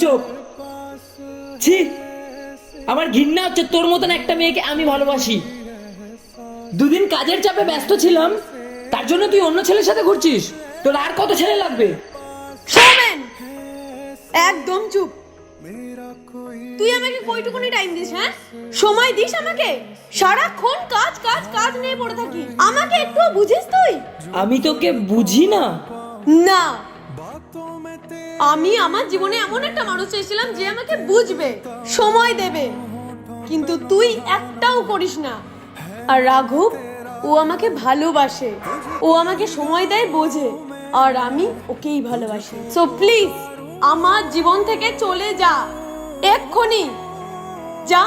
চোখ। ছি, আমার ঘৃণা হচ্ছে তোর মতন একটা মেয়েকে আমি ভালোবাসি। দুদিন কাজের চাপে ব্যস্ত ছিলাম, তার জন্য তুই অন্য ছেলের সাথে ঘুরছিস। তোর আর কত ছেলে লাগবে? সৌমেন, একদম চুপ। তুই আমাকে কইটুকুনি টাইম দিস? হ্যাঁ, সময় দিস আমাকে? সারাক্ষণ কাজ কাজ কাজ নিয়ে পড়ে থাকি, আমাকে একটু বুঝিস তুই? আমি তোকে বুঝি না? না, আমি আমার জীবনে এমন একটা মানুষ চেয়েছিলাম যে আমাকে বুঝবে, সময় দেবে, কিন্তু তুই একটাও করিস না। আর রাঘব, ও আমাকে ভালোবাসে, ও আমাকে সময় দেয়, বোঝে, আর আমি ওকেই ভালোবাসি। সো প্লিজ আমার জীবন থেকে চলে যা, এক্ষুনি যা।